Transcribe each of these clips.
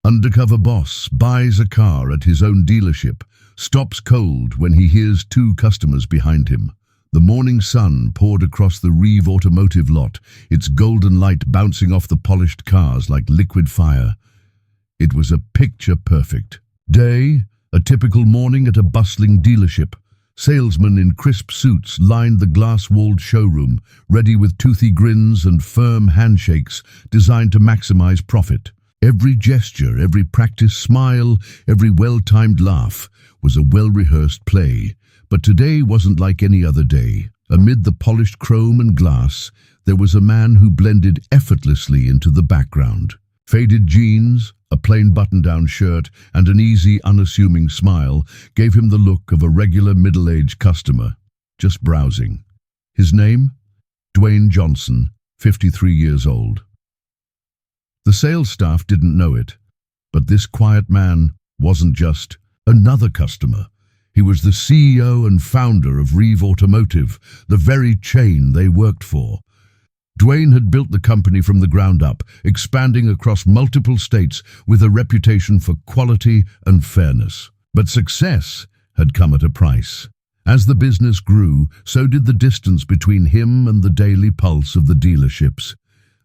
Undercover boss buys a car at his own dealership, stops cold when he hears two customers behind him. The morning sun poured across the Reeve Automotive lot, its golden light bouncing off the polished cars like liquid fire. It was a picture-perfect day, a typical morning at a bustling dealership. Salesmen in crisp suits lined the glass-walled showroom, ready with toothy grins and firm handshakes designed to maximize profit. Every gesture, every practiced smile, every well-timed laugh was a well-rehearsed play. But today wasn't like any other day. Amid the polished chrome and glass, there was a man who blended effortlessly into the background. Faded jeans, a plain button-down shirt, and an easy, unassuming smile gave him the look of a regular middle-aged customer, just browsing. His name? Dwayne Johnson, 53 years old. The sales staff didn't know it, but this quiet man wasn't just another customer. He was the CEO and founder of Reeve Automotive, the very chain they worked for. Dwayne had built the company from the ground up, expanding across multiple states with a reputation for quality and fairness. But success had come at a price. As the business grew, so did the distance between him and the daily pulse of the dealerships.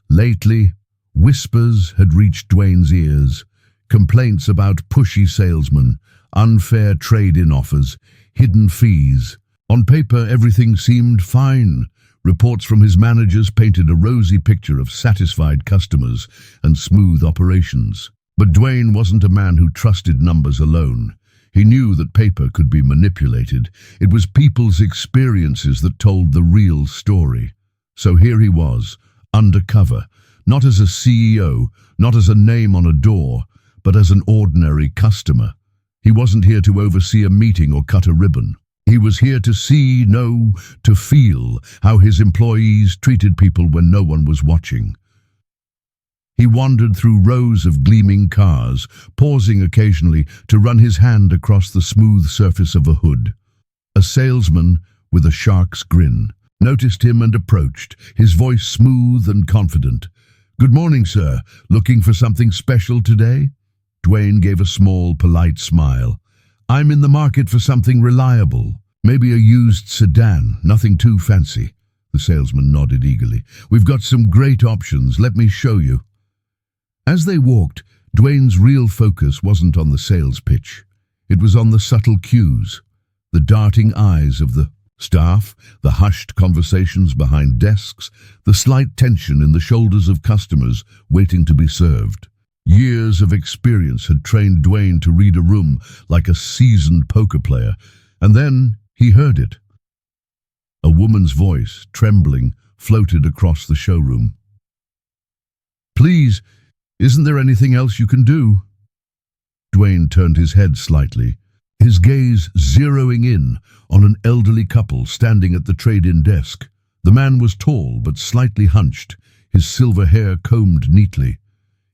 Lately, whispers had reached Dwayne's ears, complaints about pushy salesmen, unfair trade-in offers, hidden fees. On paper, everything seemed fine. Reports from his managers painted a rosy picture of satisfied customers and smooth operations. But Dwayne wasn't a man who trusted numbers alone. He knew that paper could be manipulated. It was people's experiences that told the real story. So here he was, undercover, not as a CEO, not as a name on a door, but as an ordinary customer. He wasn't here to oversee a meeting or cut a ribbon. He was here to see, know, to feel how his employees treated people when no one was watching. He wandered through rows of gleaming cars, pausing occasionally to run his hand across the smooth surface of a hood. A salesman with a shark's grin noticed him and approached, his voice smooth and confident. "Good morning, sir. Looking for something special today?" Dwayne gave a small, polite smile. "I'm in the market for something reliable. Maybe a used sedan, nothing too fancy." The salesman nodded eagerly. "We've got some great options. Let me show you." As they walked, Dwayne's real focus wasn't on the sales pitch. It was on the subtle cues, the darting eyes of the staff, the hushed conversations behind desks, the slight tension in the shoulders of customers waiting to be served. Years of experience had trained Dwayne to read a room like a seasoned poker player, and then he heard it. A woman's voice, trembling, floated across the showroom. "Please, isn't there anything else you can do?" Dwayne turned his head slightly, his gaze zeroing in on an elderly couple standing at the trade-in desk. The man was tall but slightly hunched, his silver hair combed neatly.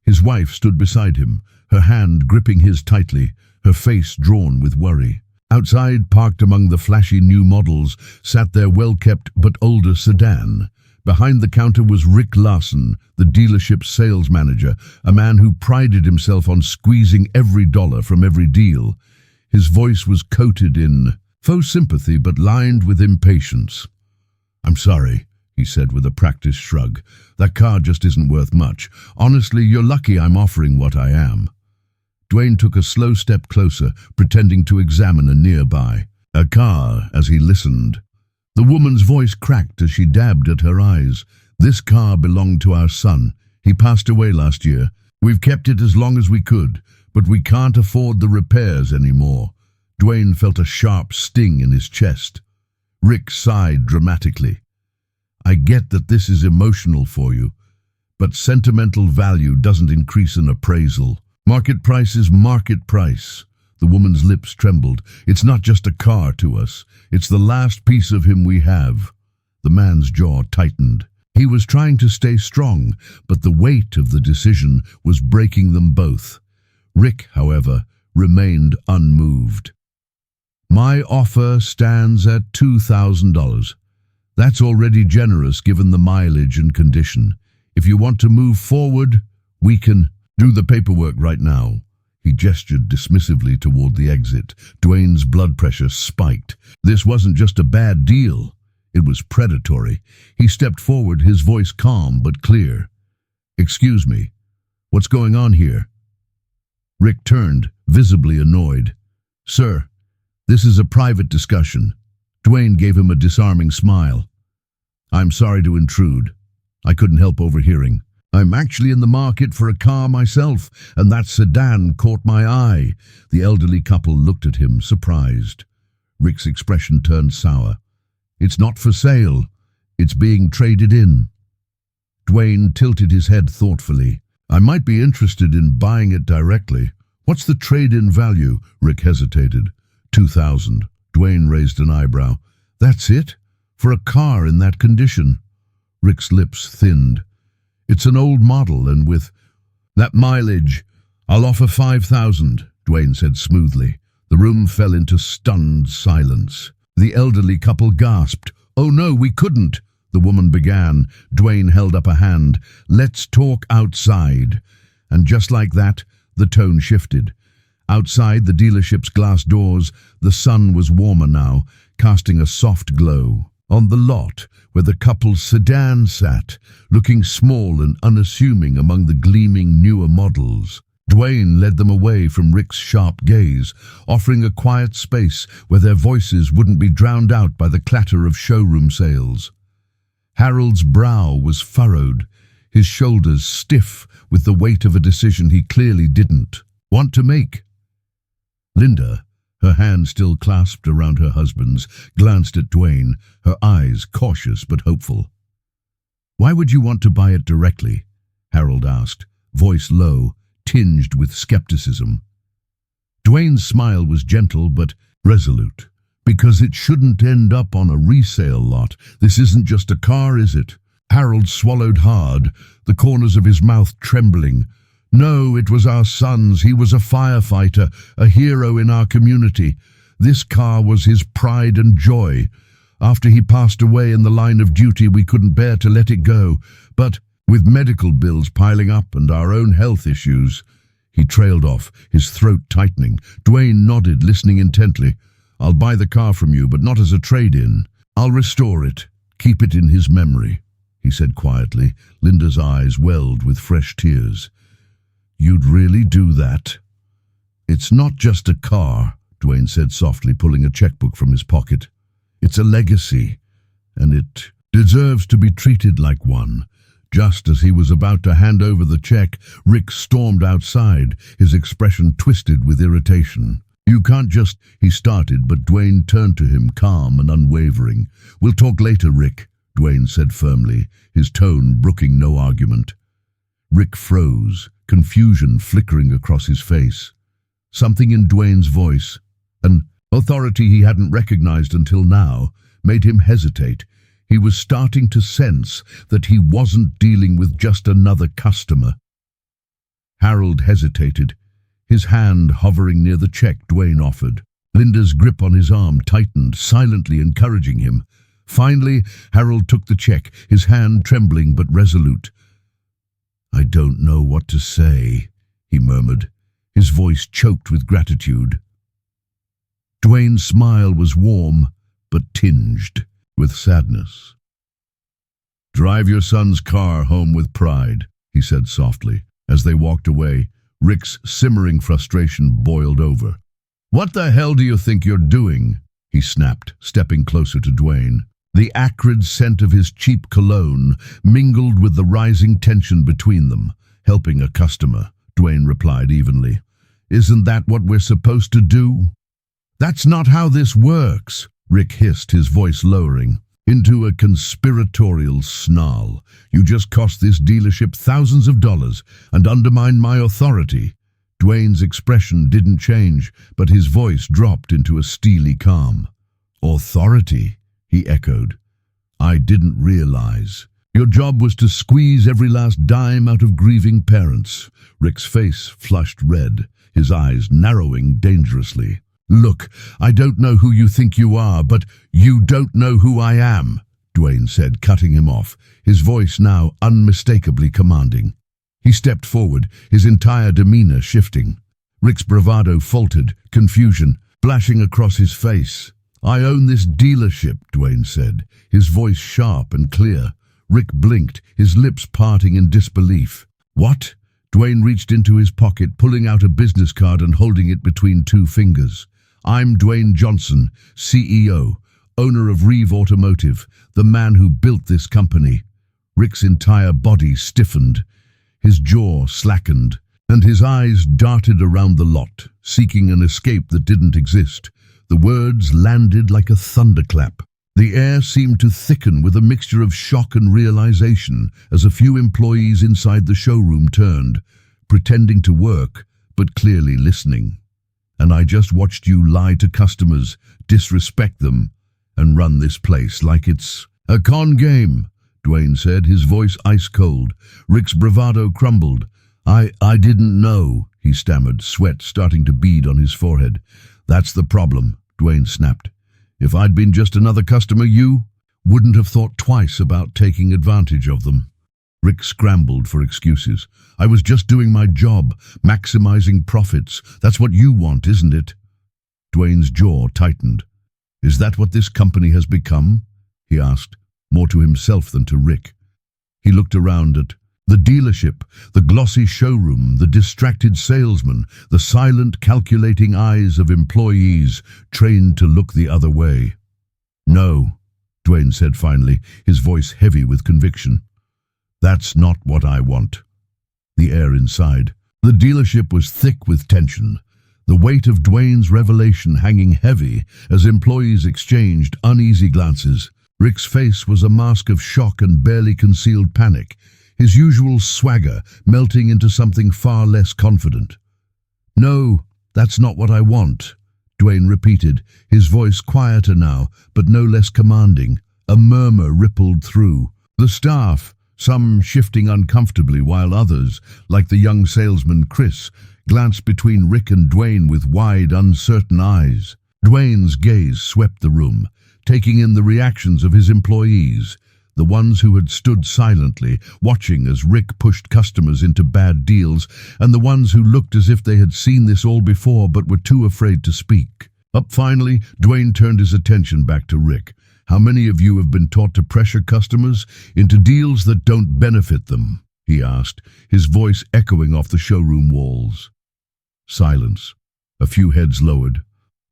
His wife stood beside him, her hand gripping his tightly, her face drawn with worry. Outside, parked among the flashy new models, sat their well-kept but older sedan. Behind the counter was Rick Larson, the dealership's sales manager, a man who prided himself on squeezing every dollar from every deal. His voice was coated in faux sympathy but lined with impatience. "I'm sorry," he said with a practiced shrug. "That car just isn't worth much. Honestly, you're lucky I'm offering what I am." Dwayne took a slow step closer, pretending to examine a nearby car as he listened. The woman's voice cracked as she dabbed at her eyes. "This car belonged to our son. He passed away last year. We've kept it as long as we could, but we can't afford the repairs anymore." Dwayne felt a sharp sting in his chest. Rick sighed dramatically. "I get that this is emotional for you, but sentimental value doesn't increase an appraisal. Market price is market price." The woman's lips trembled. "It's not just a car to us. It's the last piece of him we have." The man's jaw tightened. He was trying to stay strong, but the weight of the decision was breaking them both. Rick, however, remained unmoved. "My offer stands at $2,000. That's already generous given the mileage and condition. If you want to move forward, we can..." Do the paperwork right now." He gestured dismissively toward the exit. Dwayne's blood pressure spiked. This wasn't just a bad deal. It was predatory. He stepped forward, his voice calm but clear. "Excuse me, what's going on here?" Rick turned, visibly annoyed. "Sir, this is a private discussion." Dwayne gave him a disarming smile. "I'm sorry to intrude. I couldn't help overhearing. I'm actually in the market for a car myself, and that sedan caught my eye." The elderly couple looked at him, surprised. Rick's expression turned sour. "It's not for sale. It's being traded in." Dwayne tilted his head thoughtfully. "I might be interested in buying it directly." "What's the trade-in value?" Rick hesitated. $2,000. Dwayne raised an eyebrow. "That's it? For a car in that condition?" Rick's lips thinned. "It's an old model, and with that mileage, I'll offer $5,000, Dwayne said smoothly. The room fell into stunned silence. The elderly couple gasped. "Oh no, we couldn't," the woman began. Dwayne held up a hand. "Let's talk outside." And just like that, the tone shifted. Outside the dealership's glass doors, the sun was warmer now, casting a soft glow. On the lot, where the couple's sedan sat, looking small and unassuming among the gleaming newer models, Dwayne led them away from Rick's sharp gaze, offering a quiet space where their voices wouldn't be drowned out by the clatter of showroom sales. Harold's brow was furrowed, his shoulders stiff with the weight of a decision he clearly didn't want to make. Linda, her hand still clasped around her husband's, glanced at Dwayne, her eyes cautious but hopeful. "Why would you want to buy it directly?" Harold asked, voice low, tinged with skepticism. Dwayne's smile was gentle but resolute. "Because it shouldn't end up on a resale lot. This isn't just a car, is it?" Harold swallowed hard, the corners of his mouth trembling. "No, it was our son's. He was a firefighter, a hero in our community. This car was his pride and joy. After he passed away in the line of duty, we couldn't bear to let it go. But with medical bills piling up and our own health issues..." He trailed off, his throat tightening. Dwayne nodded, listening intently. "I'll buy the car from you, but not as a trade-in. I'll restore it, keep it in his memory," he said quietly. Linda's eyes welled with fresh tears. "You'd really do that?" "It's not just a car," Dwayne said softly, pulling a checkbook from his pocket. "It's a legacy, and it deserves to be treated like one." Just as he was about to hand over the check, Rick stormed outside, his expression twisted with irritation. "You can't just..." he started, but Dwayne turned to him, calm and unwavering. "We'll talk later, Rick," Dwayne said firmly, his tone brooking no argument. Rick froze, confusion flickering across his face. Something in Dwayne's voice, an authority he hadn't recognized until now, made him hesitate. He was starting to sense that he wasn't dealing with just another customer. Harold hesitated, his hand hovering near the check Dwayne offered. Linda's grip on his arm tightened, silently encouraging him. Finally, Harold took the check, his hand trembling but resolute. "I don't know what to say," he murmured, his voice choked with gratitude. Dwayne's smile was warm, but tinged with sadness. "Drive your son's car home with pride," he said softly. As they walked away, Rick's simmering frustration boiled over. "What the hell do you think you're doing?" he snapped, stepping closer to Dwayne. The acrid scent of his cheap cologne mingled with the rising tension between them. "Helping a customer," Dwayne replied evenly. "Isn't that what we're supposed to do?" "That's not how this works," Rick hissed, his voice lowering into a conspiratorial snarl. "You just cost this dealership thousands of dollars and undermined my authority." Dwayne's expression didn't change, but his voice dropped into a steely calm. "Authority?" he echoed. "I didn't realize. Your job was to squeeze every last dime out of grieving parents." Rick's face flushed red, his eyes narrowing dangerously. "Look, I don't know who you think you are, but you don't know who I am," Dwayne said, cutting him off, his voice now unmistakably commanding. He stepped forward, his entire demeanor shifting. Rick's bravado faltered, confusion flashing across his face. "I own this dealership," Dwayne said, his voice sharp and clear. Rick blinked, his lips parting in disbelief. "What?" Dwayne reached into his pocket, pulling out a business card and holding it between two fingers. "I'm Dwayne Johnson, CEO, owner of Reeve Automotive, the man who built this company." Rick's entire body stiffened. His jaw slackened, and his eyes darted around the lot, seeking an escape that didn't exist. The words landed like a thunderclap. The air seemed to thicken with a mixture of shock and realization as a few employees inside the showroom turned, pretending to work, but clearly listening. "And I just watched you lie to customers, disrespect them, and run this place like it's a con game," Dwayne said, his voice ice cold. Rick's bravado crumbled. I didn't know," he stammered, sweat starting to bead on his forehead. "That's the problem," Dwayne snapped. "If I'd been just another customer, you wouldn't have thought twice about taking advantage of them." Rick scrambled for excuses. "I was just doing my job, maximizing profits. That's what you want, isn't it?" Dwayne's jaw tightened. "Is that what this company has become?" he asked, more to himself than to Rick. He looked around at the dealership, the glossy showroom, the distracted salesman, the silent, calculating eyes of employees trained to look the other way. "No," Dwayne said finally, his voice heavy with conviction. "That's not what I want." The air inside the dealership was thick with tension, the weight of Dwayne's revelation hanging heavy as employees exchanged uneasy glances. Rick's face was a mask of shock and barely concealed panic, his usual swagger melting into something far less confident. "No, that's not what I want," Dwayne repeated, his voice quieter now, but no less commanding. A murmur rippled through the staff, some shifting uncomfortably while others, like the young salesman Chris, glanced between Rick and Dwayne with wide, uncertain eyes. Dwayne's gaze swept the room, taking in the reactions of his employees, the ones who had stood silently, watching as Rick pushed customers into bad deals, and the ones who looked as if they had seen this all before but were too afraid to speak. Finally, Dwayne turned his attention back to Rick. "How many of you have been taught to pressure customers into deals that don't benefit them?" he asked, his voice echoing off the showroom walls. Silence. A few heads lowered.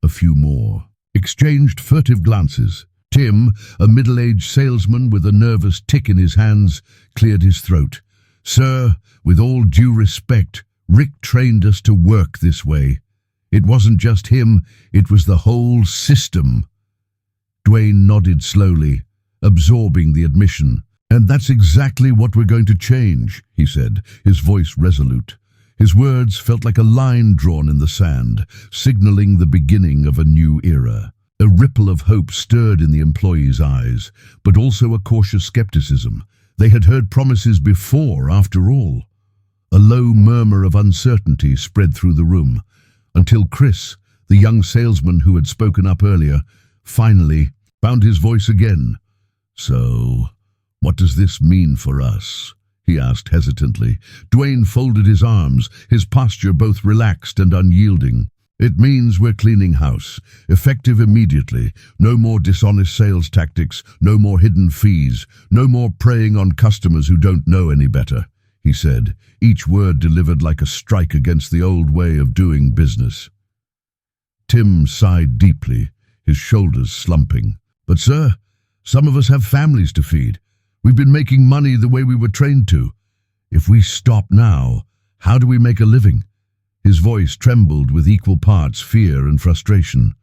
A few more exchanged furtive glances. Tim, a middle-aged salesman with a nervous tick in his hands, cleared his throat. "Sir, with all due respect, Rick trained us to work this way. It wasn't just him, it was the whole system." Dwayne nodded slowly, absorbing the admission. "And that's exactly what we're going to change," he said, his voice resolute. His words felt like a line drawn in the sand, signaling the beginning of a new era. A ripple of hope stirred in the employees' eyes, but also a cautious skepticism. They had heard promises before, after all. A low murmur of uncertainty spread through the room, until Chris, the young salesman who had spoken up earlier, finally found his voice again. "So, what does this mean for us?" he asked hesitantly. Dwayne folded his arms, his posture both relaxed and unyielding. "It means we're cleaning house, effective immediately. No more dishonest sales tactics, no more hidden fees, no more preying on customers who don't know any better," he said, each word delivered like a strike against the old way of doing business. Tim sighed deeply, his shoulders slumping. "But sir, some of us have families to feed. We've been making money the way we were trained to. If we stop now, how do we make a living?" His voice trembled with equal parts fear and frustration.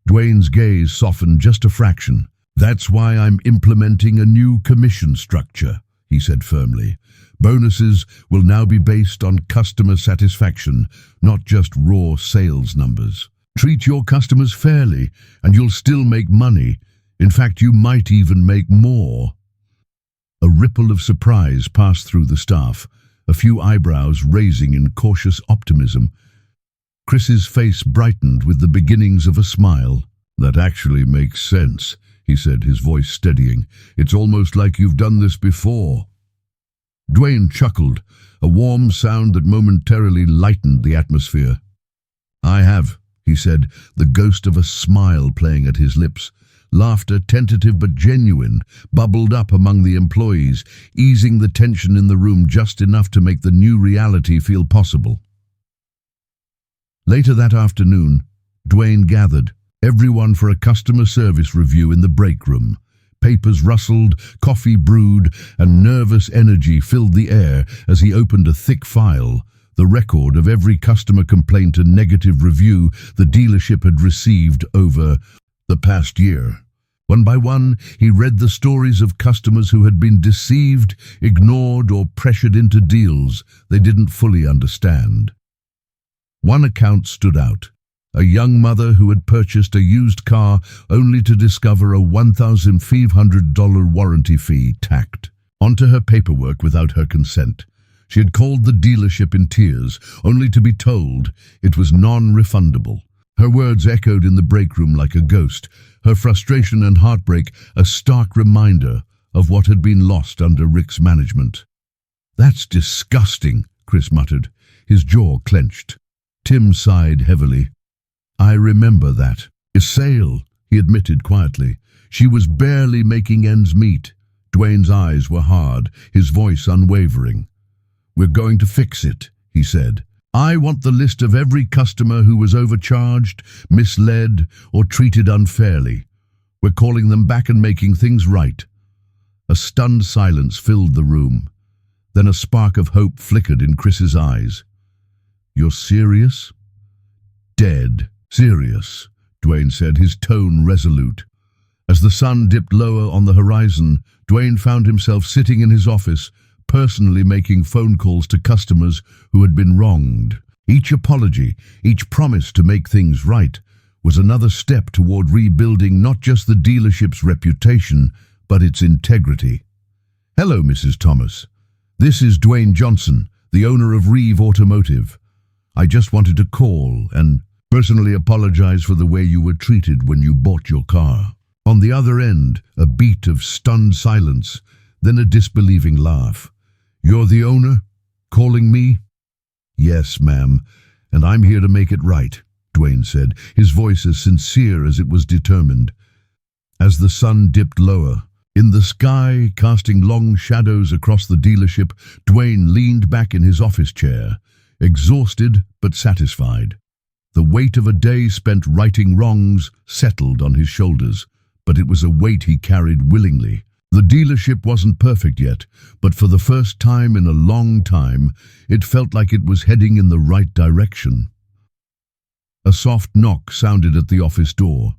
Dwayne's gaze softened just a fraction. "That's why I'm implementing a new commission structure," he said firmly. "Bonuses will now be based on customer satisfaction, not just raw sales numbers. Treat your customers fairly, and you'll still make money. In fact, you might even make more." A ripple of surprise passed through the staff, a few eyebrows raising in cautious optimism. Chris's face brightened with the beginnings of a smile. "That actually makes sense," he said, his voice steadying. "It's almost like you've done this before." Dwayne chuckled. a warm sound that momentarily lightened the atmosphere. "I have," he said, the ghost of a smile playing at his lips. Laughter, tentative but genuine, bubbled up among the employees, easing the tension in the room just enough to make the new reality feel possible. Later that afternoon, Dwayne gathered everyone for a customer service review in the break room. Papers rustled, coffee brewed, and nervous energy filled the air as he opened a thick file, the record of every customer complaint and negative review the dealership had received over the past year. One by one, he read the stories of customers who had been deceived, ignored, or pressured into deals they didn't fully understand. One account stood out. A young mother who had purchased a used car only to discover a $1,500 warranty fee tacked onto her paperwork without her consent. She had called the dealership in tears, only to be told it was non-refundable. Her words echoed in the break room like a ghost, her frustration and heartbreak a stark reminder of what had been lost under Rick's management. "That's disgusting," Chris muttered, his jaw clenched. Tim sighed heavily. "I remember that. A sale," he admitted quietly. "She was barely making ends meet." Dwayne's eyes were hard, his voice unwavering. "We're going to fix it," he said. "I want the list of every customer who was overcharged, misled, or treated unfairly. We're calling them back and making things right." A stunned silence filled the room. Then a spark of hope flickered in Chris's eyes. "You're serious?" "Dead serious," Dwayne said, his tone resolute. As the sun dipped lower on the horizon, Dwayne found himself sitting in his office, personally making phone calls to customers who had been wronged. Each apology, each promise to make things right, was another step toward rebuilding not just the dealership's reputation, but its integrity. "Hello, Mrs. Thomas. This is Dwayne Johnson, the owner of Reeve Automotive. I just wanted to call and personally apologize for the way you were treated when you bought your car." On the other end, a beat of stunned silence, then a disbelieving laugh. "You're the owner? Calling me?" "Yes, ma'am, and I'm here to make it right," Dwayne said, his voice as sincere as it was determined. As the sun dipped lower, in the sky, casting long shadows across the dealership, Dwayne leaned back in his office chair, exhausted but satisfied. The weight of a day spent righting wrongs settled on his shoulders, but it was a weight he carried willingly. The dealership wasn't perfect yet, but for the first time in a long time, it felt like it was heading in the right direction. A soft knock sounded at the office door.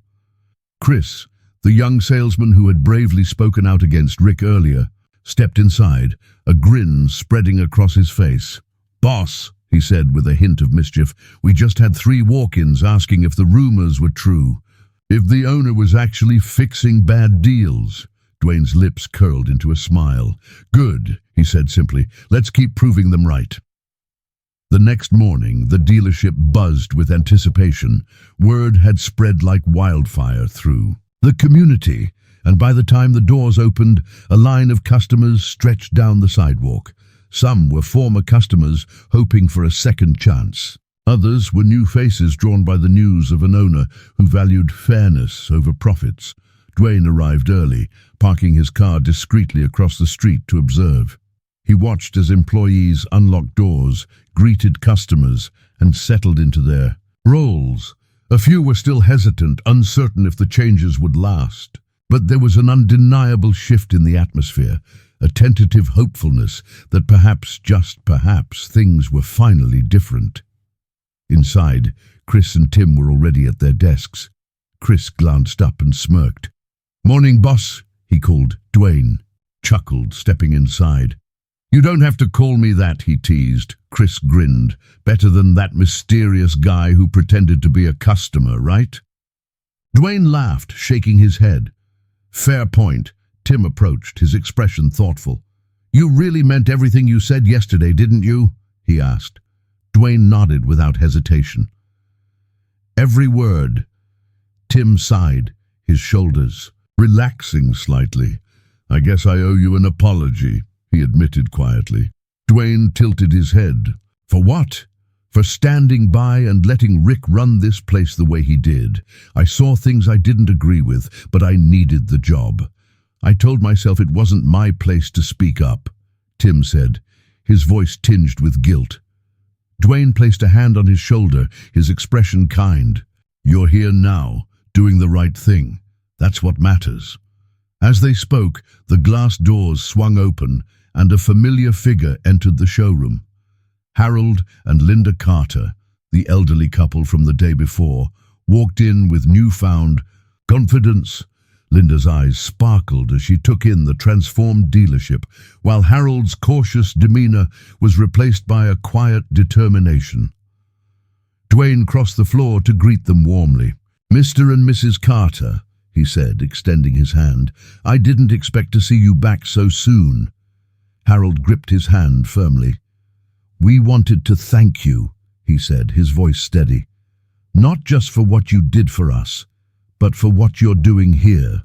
Chris, the young salesman who had bravely spoken out against Rick earlier, stepped inside, a grin spreading across his face. "Boss," he said with a hint of mischief, "we just had 3 walk-ins asking if the rumors were true. If the owner was actually fixing bad deals." Dwayne's lips curled into a smile. "Good," he said simply. "Let's keep proving them right." The next morning, the dealership buzzed with anticipation. Word had spread like wildfire through the community, and by the time the doors opened, a line of customers stretched down the sidewalk. Some were former customers hoping for a second chance. Others were new faces drawn by the news of an owner who valued fairness over profits. Dwayne arrived early, parking his car discreetly across the street to observe. He watched as employees unlocked doors, greeted customers, and settled into their roles. A few were still hesitant, uncertain if the changes would last. But there was an undeniable shift in the atmosphere, a tentative hopefulness that perhaps, just perhaps, things were finally different. Inside, Chris and Tim were already at their desks. Chris glanced up and smirked. "Morning, boss," he called. Dwayne chuckled, stepping inside. "You don't have to call me that," he teased. Chris grinned. "Better than that mysterious guy who pretended to be a customer, right?" Dwayne laughed, shaking his head. "Fair point." Tim approached, his expression thoughtful. "You really meant everything you said yesterday, didn't you?" he asked. Dwayne nodded without hesitation. "Every word." Tim sighed, his shoulders relaxing slightly. "I guess I owe you an apology," he admitted quietly. Dwayne tilted his head. For what? For standing by and letting Rick run this place the way he did. I saw things I didn't agree with, but I needed the job. I told myself it wasn't my place to speak up, Tim said, his voice tinged with guilt. Dwayne placed a hand on his shoulder, his expression kind. You're here now, doing the right thing. That's what matters. As they spoke, the glass doors swung open, and a familiar figure entered the showroom. Harold and Linda Carter, the elderly couple from the day before, walked in with newfound confidence. Linda's eyes sparkled as she took in the transformed dealership, while Harold's cautious demeanor was replaced by a quiet determination. Dwayne crossed the floor to greet them warmly. "Mr. and Mrs. Carter," he said, extending his hand. "I didn't expect to see you back so soon." Harold gripped his hand firmly. "We wanted to thank you," he said, his voice steady. "Not just for what you did for us, but for what you're doing here."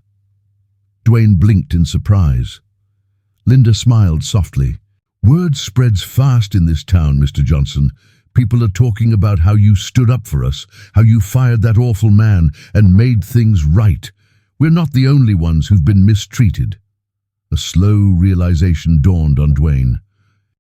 Dwayne blinked in surprise. Linda smiled softly. "Word spreads fast in this town, Mr. Johnson. People are talking about how you stood up for us, how you fired that awful man and made things right. We're not the only ones who've been mistreated." A slow realization dawned on Dwayne.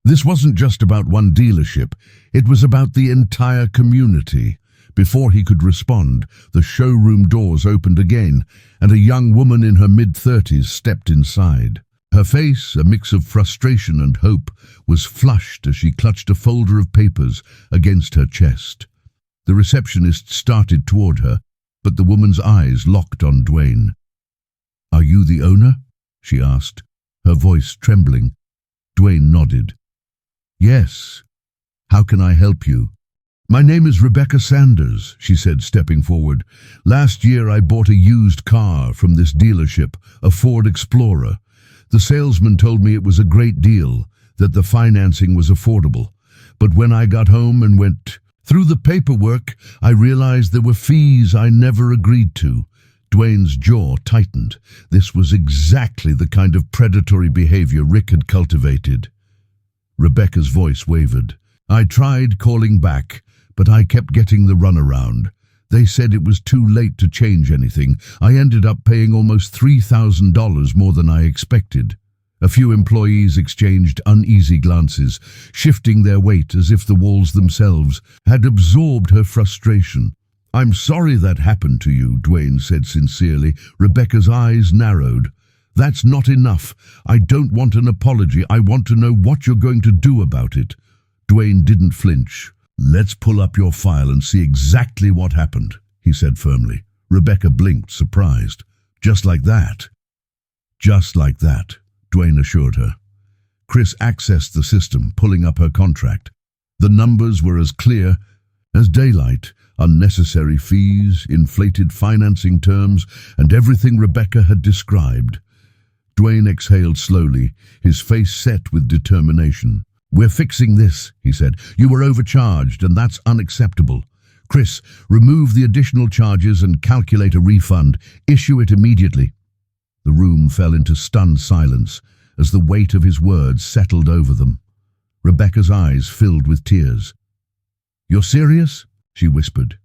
This wasn't just about one dealership, it was about the entire community. Before he could respond, the showroom doors opened again, and a young woman in her mid-30s stepped inside. Her face, a mix of frustration and hope, was flushed as she clutched a folder of papers against her chest. The receptionist started toward her, but the woman's eyes locked on Dwayne. "Are you the owner?" she asked, her voice trembling. Dwayne nodded. "Yes. How can I help you?" "My name is Rebecca Sanders," she said, stepping forward. "Last year I bought a used car from this dealership, a Ford Explorer. The salesman told me it was a great deal, that the financing was affordable. But when I got home and went through the paperwork, I realized there were fees I never agreed to." Dwayne's jaw tightened. This was exactly the kind of predatory behavior Rick had cultivated. Rebecca's voice wavered. "I tried calling back, but I kept getting the runaround. They said it was too late to change anything. I ended up paying almost $3,000 more than I expected." A few employees exchanged uneasy glances, shifting their weight as if the walls themselves had absorbed her frustration. "I'm sorry that happened to you," Dwayne said sincerely. Rebecca's eyes narrowed. "That's not enough. I don't want an apology. I want to know what you're going to do about it." Dwayne didn't flinch. "Let's pull up your file and see exactly what happened," he said firmly. Rebecca blinked, surprised. "Just like that?" "Just like that," Dwayne assured her. Chris accessed the system, pulling up her contract. The numbers were as clear as daylight. Unnecessary fees, inflated financing terms, and everything Rebecca had described. Dwayne exhaled slowly, his face set with determination. "We're fixing this," he said. "You were overcharged, and that's unacceptable. Chris, remove the additional charges and calculate a refund. Issue it immediately." The room fell into stunned silence as the weight of his words settled over them. Rebecca's eyes filled with tears. "You're serious?" she whispered.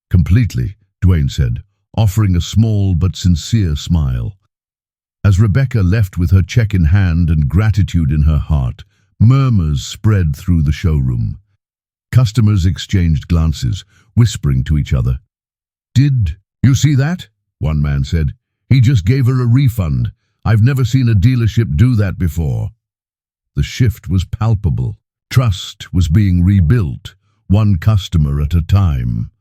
"Completely," Dwayne said, offering a small but sincere smile. As Rebecca left with her check in hand and gratitude in her heart, murmurs spread through the showroom. Customers exchanged glances, whispering to each other. "Did you see that?" one man said. "He just gave her a refund. I've never seen a dealership do that before." The shift was palpable. Trust was being rebuilt, one customer at a time.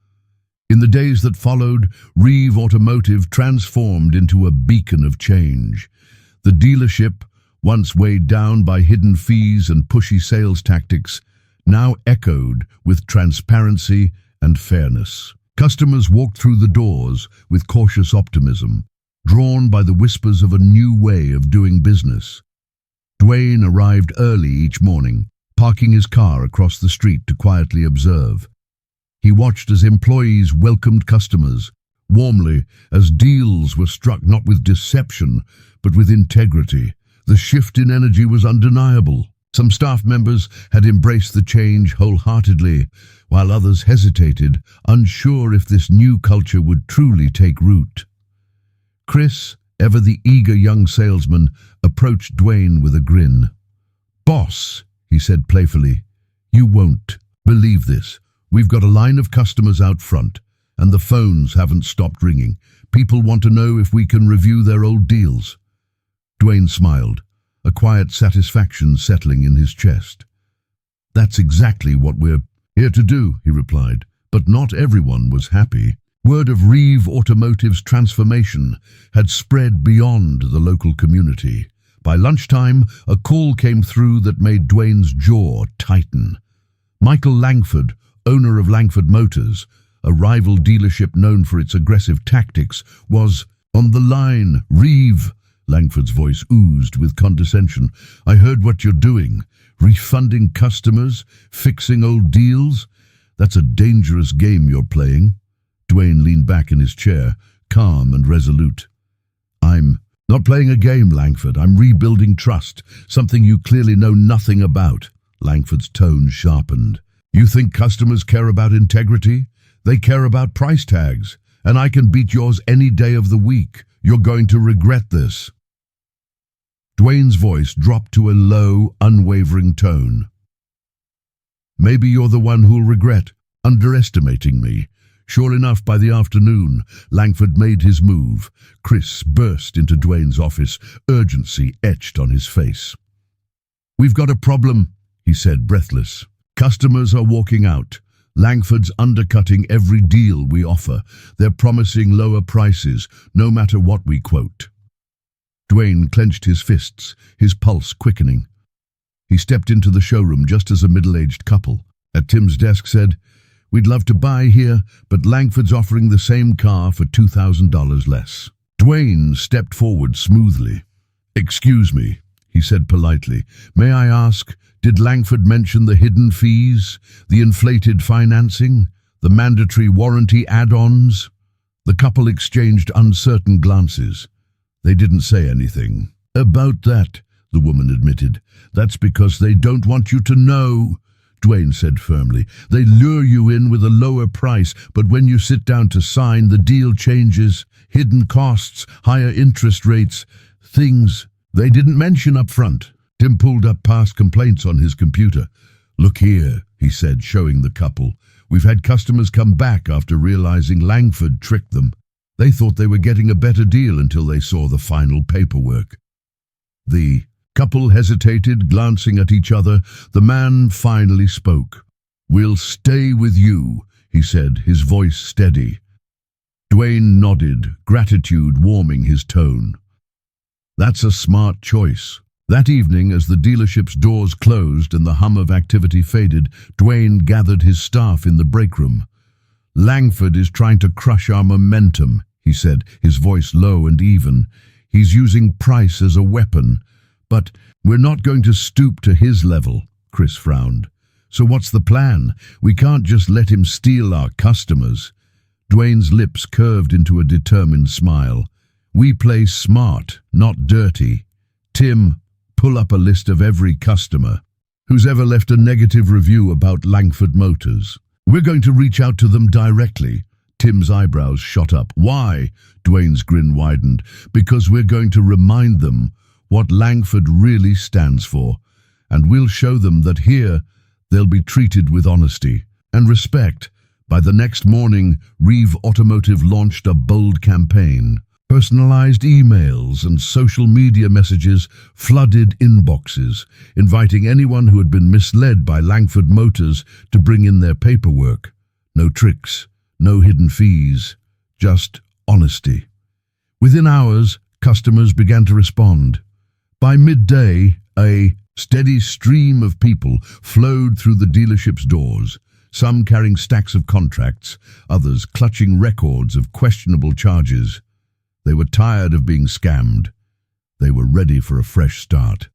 In the days that followed, Reeve Automotive transformed into a beacon of change. The dealership, once weighed down by hidden fees and pushy sales tactics, now echoed with transparency and fairness. Customers walked through the doors with cautious optimism, drawn by the whispers of a new way of doing business. Dwayne arrived early each morning, parking his car across the street to quietly observe. He watched as employees welcomed customers warmly, as deals were struck not with deception, but with integrity. The shift in energy was undeniable. Some staff members had embraced the change wholeheartedly, while others hesitated, unsure if this new culture would truly take root. Chris, ever the eager young salesman, approached Dwayne with a grin. "Boss," he said playfully, "you won't believe this. We've got a line of customers out front, and the phones haven't stopped ringing. People want to know if we can review their old deals." Dwayne smiled, a quiet satisfaction settling in his chest. "That's exactly what we're here to do," he replied, but not everyone was happy. Word of Reeve Automotive's transformation had spread beyond the local community. By lunchtime, a call came through that made Dwayne's jaw tighten. Michael Langford, owner of Langford Motors, a rival dealership known for its aggressive tactics, was on the line. "Reeve," Langford's voice oozed with condescension, "I heard what you're doing. Refunding customers, fixing old deals. That's a dangerous game you're playing." Dwayne leaned back in his chair, calm and resolute. "I'm not playing a game, Langford. I'm rebuilding trust, something you clearly know nothing about." Langford's tone sharpened. "You think customers care about integrity? They care about price tags, and I can beat yours any day of the week. You're going to regret this." Dwayne's voice dropped to a low, unwavering tone. "Maybe you're the one who'll regret underestimating me." Sure enough, by the afternoon, Langford made his move. Chris burst into Dwayne's office, urgency etched on his face. "We've got a problem," he said, breathless. "Customers are walking out. Langford's undercutting every deal we offer. They're promising lower prices, no matter what we quote." Dwayne clenched his fists, his pulse quickening. He stepped into the showroom just as a middle-aged couple at Tim's desk said, "We'd love to buy here, but Langford's offering the same car for $2,000 less." Dwayne stepped forward smoothly. "Excuse me," he said politely. "May I ask, did Langford mention the hidden fees, the inflated financing, the mandatory warranty add-ons?" The couple exchanged uncertain glances. "They didn't say anything about that," the woman admitted. "That's because they don't want you to know," Dwayne said firmly. "They lure you in with a lower price, but when you sit down to sign, the deal changes. Hidden costs, higher interest rates, things they didn't mention up front." Tim pulled up past complaints on his computer. "Look here," he said, showing the couple. "We've had customers come back after realizing Langford tricked them. They thought they were getting a better deal until they saw the final paperwork." The couple hesitated, glancing at each other. The man finally spoke. "We'll stay with you," he said, his voice steady. Dwayne nodded, gratitude warming his tone. "That's a smart choice." That evening, as the dealership's doors closed and the hum of activity faded, Dwayne gathered his staff in the break room. "Langford is trying to crush our momentum," he said, his voice low and even. "He's using price as a weapon. But we're not going to stoop to his level," Chris frowned. "So what's the plan? We can't just let him steal our customers." Dwayne's lips curved into a determined smile. "We play smart, not dirty. Tim, pull up a list of every customer who's ever left a negative review about Langford Motors. We're going to reach out to them directly." Tim's eyebrows shot up. "Why?" Dwayne's grin widened. "Because we're going to remind them what Langford really stands for, and we'll show them that here they'll be treated with honesty and respect." By the next morning, Reeve Automotive launched a bold campaign. Personalized emails and social media messages flooded inboxes, inviting anyone who had been misled by Langford Motors to bring in their paperwork. No tricks, no hidden fees, just honesty. Within hours, customers began to respond. By midday, a steady stream of people flowed through the dealership's doors, some carrying stacks of contracts, others clutching records of questionable charges. They were tired of being scammed. They were ready for a fresh start.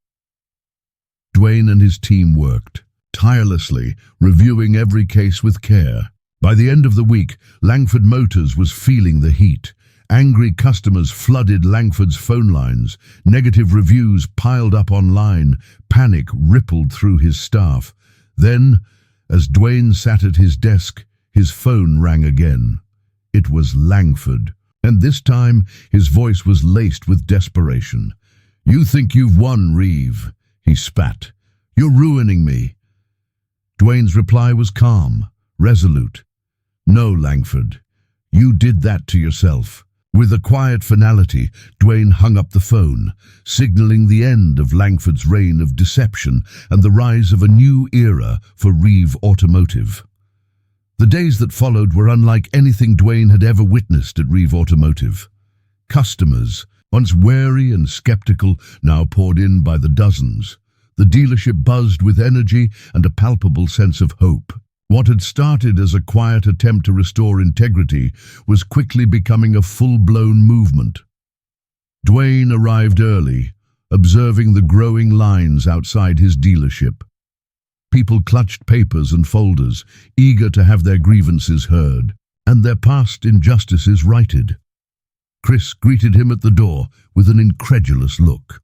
Dwayne and his team worked tirelessly, reviewing every case with care. By the end of the week, Langford Motors was feeling the heat. Angry customers flooded Langford's phone lines. Negative reviews piled up online. Panic rippled through his staff. Then, as Dwayne sat at his desk, his phone rang again. It was Langford, and this time his voice was laced with desperation. "You think you've won, Reeve," he spat. "You're ruining me." Dwayne's reply was calm, resolute. "No, Langford, you did that to yourself." With a quiet finality, Dwayne hung up the phone, signaling the end of Langford's reign of deception and the rise of a new era for Reeve Automotive. The days that followed were unlike anything Dwayne had ever witnessed at Reeve Automotive. Customers, once wary and skeptical, now poured in by the dozens. The dealership buzzed with energy and a palpable sense of hope. What had started as a quiet attempt to restore integrity was quickly becoming a full-blown movement. Dwayne arrived early, observing the growing lines outside his dealership. People clutched papers and folders, eager to have their grievances heard, and their past injustices righted. Chris greeted him at the door with an incredulous look.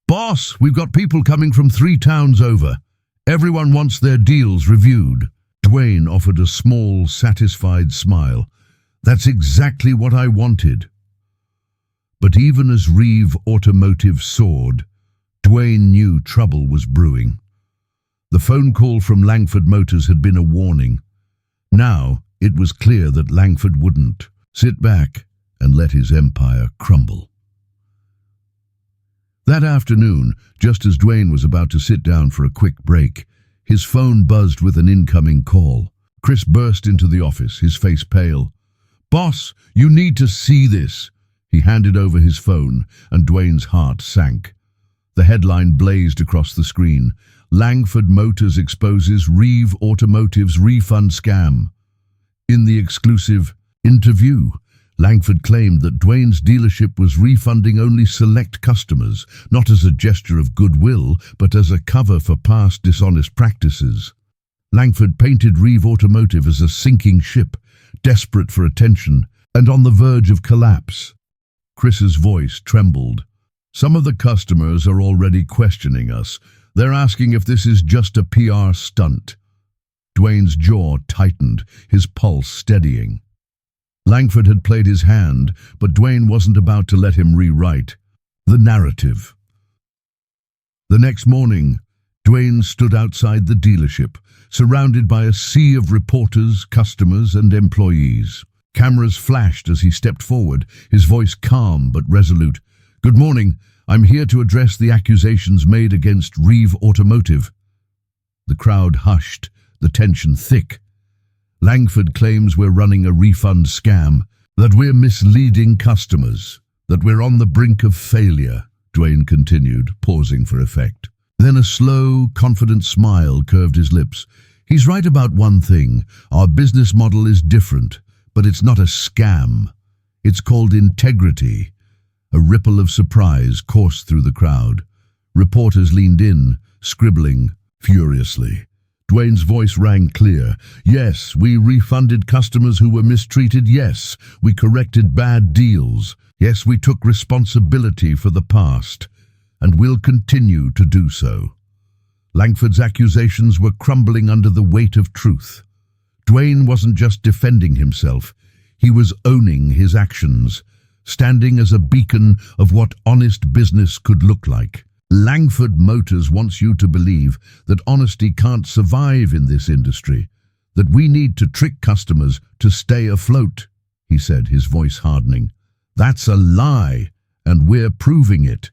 "Boss, we've got people coming from 3 towns over. Everyone wants their deals reviewed." Dwayne offered a small, satisfied smile. "That's exactly what I wanted." But even as Reeve Automotive soared, Dwayne knew trouble was brewing. The phone call from Langford Motors had been a warning. Now it was clear that Langford wouldn't sit back and let his empire crumble. That afternoon, just as Dwayne was about to sit down for a quick break, his phone buzzed with an incoming call. Chris burst into the office, his face pale. "Boss, you need to see this." He handed over his phone, and Dwayne's heart sank. The headline blazed across the screen. "Langford Motors exposes Reeve Automotive's refund scam." In the exclusive interview, Langford claimed that Dwayne's dealership was refunding only select customers, not as a gesture of goodwill, but as a cover for past dishonest practices. Langford painted Reeve Automotive as a sinking ship, desperate for attention, and on the verge of collapse. Chris's voice trembled. "Some of the customers are already questioning us. They're asking if this is just a PR stunt." Dwayne's jaw tightened, his pulse steadying. Langford had played his hand, but Dwayne wasn't about to let him rewrite the narrative. The next morning, Dwayne stood outside the dealership, surrounded by a sea of reporters, customers, and employees. Cameras flashed as he stepped forward, his voice calm but resolute. "Good morning. I'm here to address the accusations made against Reeve Automotive." The crowd hushed, the tension thick. "Langford claims we're running a refund scam, that we're misleading customers, that we're on the brink of failure," Dwayne continued, pausing for effect. Then a slow, confident smile curved his lips. "He's right about one thing. Our business model is different, but it's not a scam. It's called integrity." A ripple of surprise coursed through the crowd. Reporters leaned in, scribbling furiously. Dwayne's voice rang clear. "Yes, we refunded customers who were mistreated. Yes, we corrected bad deals. Yes, we took responsibility for the past, and we'll continue to do so." Langford's accusations were crumbling under the weight of truth. Dwayne wasn't just defending himself. He was owning his actions, standing as a beacon of what honest business could look like. "Langford Motors wants you to believe that honesty can't survive in this industry, that we need to trick customers to stay afloat," he said, his voice hardening. "That's a lie, and we're proving it."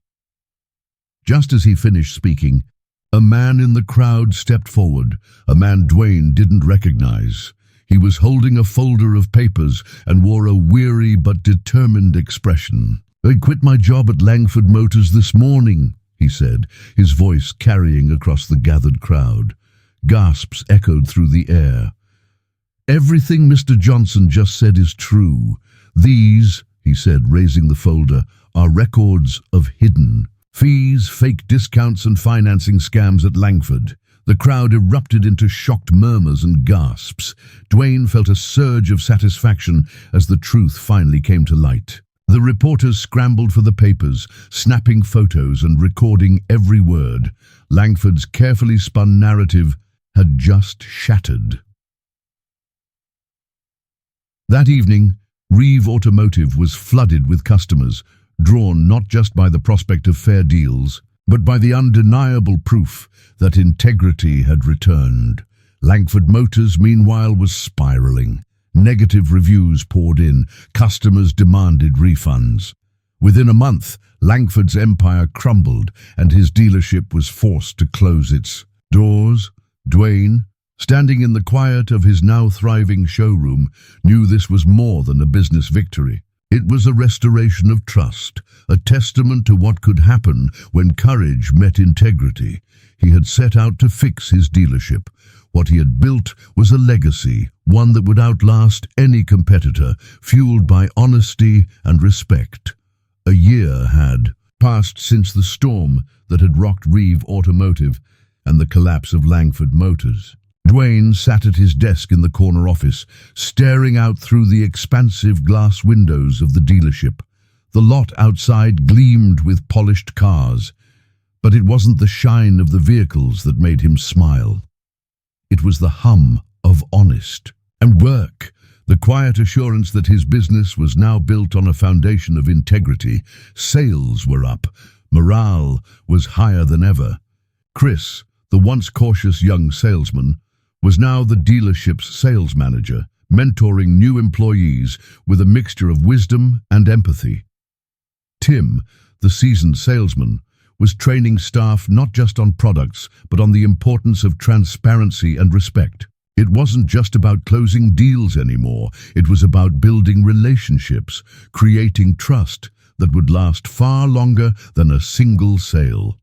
Just as he finished speaking, a man in the crowd stepped forward, a man Dwayne didn't recognize. He was holding a folder of papers and wore a weary but determined expression. "I quit my job at Langford Motors this morning," he said, his voice carrying across the gathered crowd. Gasps echoed through the air. "Everything Mr. Johnson just said is true. These," he said, raising the folder, "are records of hidden fees, fake discounts and financing scams at Langford. The crowd erupted into shocked murmurs and gasps. Dwayne felt a surge of satisfaction as the truth finally came to light. The reporters scrambled for the papers, snapping photos and recording every word. Langford's carefully spun narrative had just shattered. That evening, Reeve Automotive was flooded with customers, drawn not just by the prospect of fair deals, but by the undeniable proof that integrity had returned. Langford Motors, meanwhile, was spiraling. Negative reviews poured in. Customers demanded refunds. Within a month, Langford's empire crumbled and his dealership was forced to close its doors. Dwayne, standing in the quiet of his now thriving showroom, knew this was more than a business victory. It was a restoration of trust, a testament to what could happen when courage met integrity. He had set out to fix his dealership. What he had built was a legacy, one that would outlast any competitor, fueled by honesty and respect. A year had passed since the storm that had rocked Reeve Automotive and the collapse of Langford Motors. Dwayne sat at his desk in the corner office, staring out through the expansive glass windows of the dealership. The lot outside gleamed with polished cars, but it wasn't the shine of the vehicles that made him smile. It was the hum of honest and work, the quiet assurance that his business was now built on a foundation of integrity. Sales were up, morale was higher than ever. Chris, the once cautious young salesman, was now the dealership's sales manager, mentoring new employees with a mixture of wisdom and empathy. Tim, the seasoned salesman, was training staff not just on products, but on the importance of transparency and respect. It wasn't just about closing deals anymore. It was about building relationships, creating trust that would last far longer than a single sale.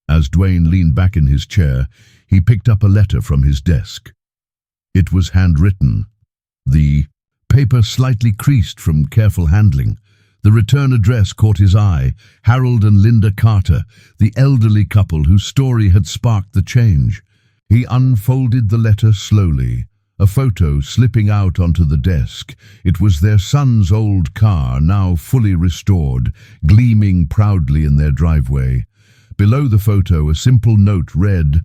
As Dwayne leaned back in his chair, he picked up a letter from his desk. It was handwritten, the paper slightly creased from careful handling. The return address caught his eye: Harold and Linda Carter, the elderly couple whose story had sparked the change. He unfolded the letter slowly, a photo slipping out onto the desk. It was their son's old car, now fully restored, gleaming proudly in their driveway. Below the photo, a simple note read,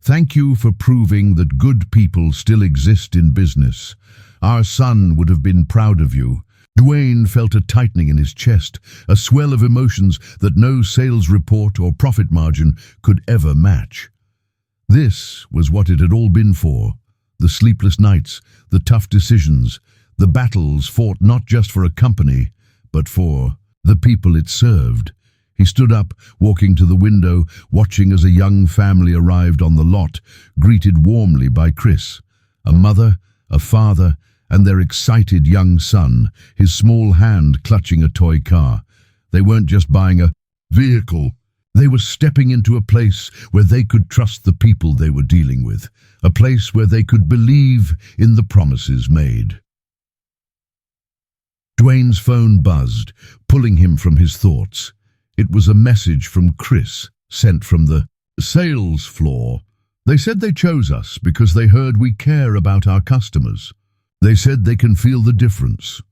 "Thank you for proving that good people still exist in business. Our son would have been proud of you." Dwayne felt a tightening in his chest, a swell of emotions that no sales report or profit margin could ever match. This was what it had all been for: the sleepless nights, the tough decisions, the battles fought not just for a company, but for the people it served. He stood up, walking to the window, watching as a young family arrived on the lot, greeted warmly by Chris, a mother, a father, and their excited young son, his small hand clutching a toy car. They weren't just buying a vehicle. They were stepping into a place where they could trust the people they were dealing with, a place where they could believe in the promises made. Dwayne's phone buzzed, pulling him from his thoughts. It was a message from Chris, sent from the sales floor. They said they chose us because they heard we care about our customers. They said they can feel the difference.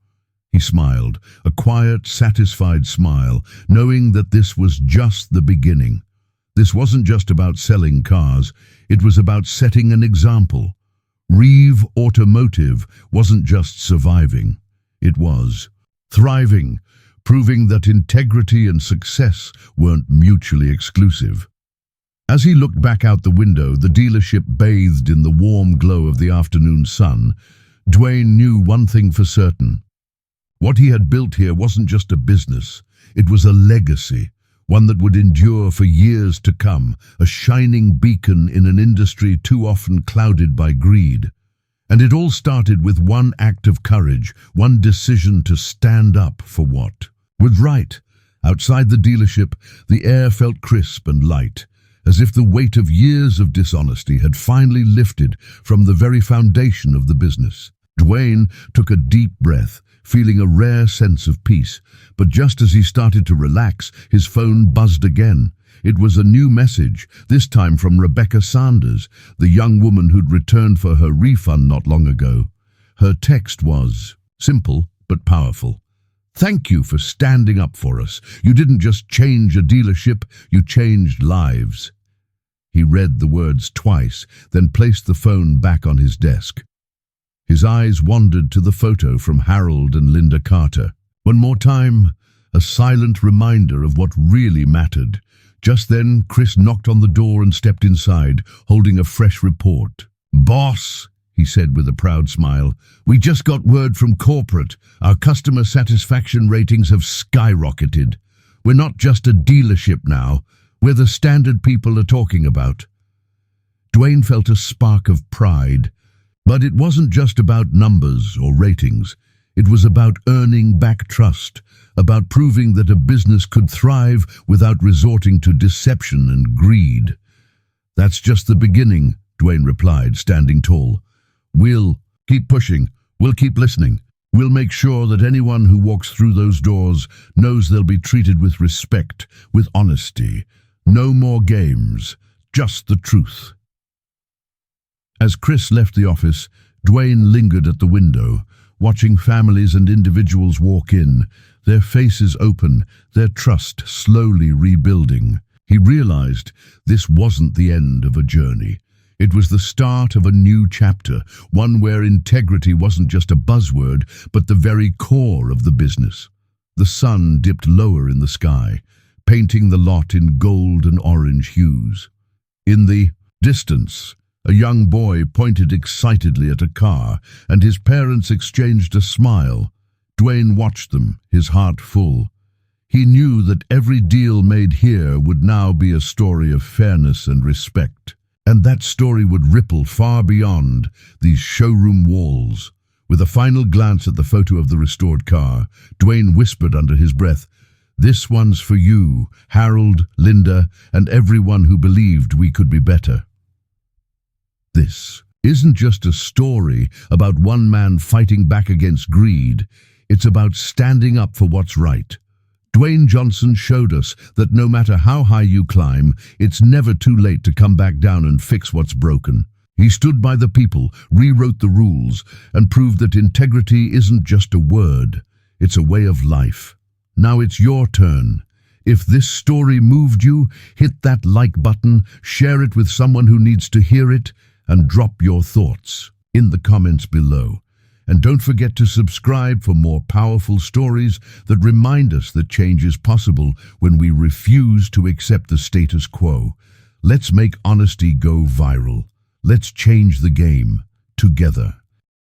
He smiled, a quiet, satisfied smile, knowing that this was just the beginning. This wasn't just about selling cars, it was about setting an example. Reeve Automotive wasn't just surviving, it was thriving, proving that integrity and success weren't mutually exclusive. As he looked back out the window, the dealership bathed in the warm glow of the afternoon sun, Dwayne knew one thing for certain. What he had built here wasn't just a business, it was a legacy, one that would endure for years to come, a shining beacon in an industry too often clouded by greed. And it all started with one act of courage, one decision to stand up for what was right. Outside the dealership, the air felt crisp and light, as if the weight of years of dishonesty had finally lifted from the very foundation of the business. Dwayne took a deep breath, feeling a rare sense of peace, but just as he started to relax, his phone buzzed again. It was a new message, this time from Rebecca Sanders, the young woman who'd returned for her refund not long ago. Her text was simple but powerful. "Thank you for standing up for us. You didn't just change a dealership, you changed lives." He read the words twice, then placed the phone back on his desk. His eyes wandered to the photo from Harold and Linda Carter. One more time, a silent reminder of what really mattered. Just then, Chris knocked on the door and stepped inside, holding a fresh report. "Boss," he said with a proud smile, "we just got word from corporate. Our customer satisfaction ratings have skyrocketed. We're not just a dealership now. We're the standard people are talking about." Dwayne felt a spark of pride. But it wasn't just about numbers or ratings. It was about earning back trust, about proving that a business could thrive without resorting to deception and greed. "That's just the beginning," Dwayne replied, standing tall. "We'll keep pushing. We'll keep listening. We'll make sure that anyone who walks through those doors knows they'll be treated with respect, with honesty. No more games, just the truth." As Chris left the office, Dwayne lingered at the window, watching families and individuals walk in, their faces open, their trust slowly rebuilding. He realized this wasn't the end of a journey. It was the start of a new chapter, one where integrity wasn't just a buzzword, but the very core of the business. The sun dipped lower in the sky, painting the lot in gold and orange hues. In the distance, a young boy pointed excitedly at a car, and his parents exchanged a smile. Dwayne watched them, his heart full. He knew that every deal made here would now be a story of fairness and respect, and that story would ripple far beyond these showroom walls. With a final glance at the photo of the restored car, Dwayne whispered under his breath, "This one's for you, Harold, Linda, and everyone who believed we could be better." This isn't just a story about one man fighting back against greed. It's about standing up for what's right. Dwayne Johnson showed us that no matter how high you climb, it's never too late to come back down and fix what's broken. He stood by the people, rewrote the rules, and proved that integrity isn't just a word, it's a way of life. Now it's your turn. If this story moved you, hit that like button, share it with someone who needs to hear it, and drop your thoughts in the comments below. And don't forget to subscribe for more powerful stories that remind us that change is possible when we refuse to accept the status quo. Let's make honesty go viral. Let's change the game together.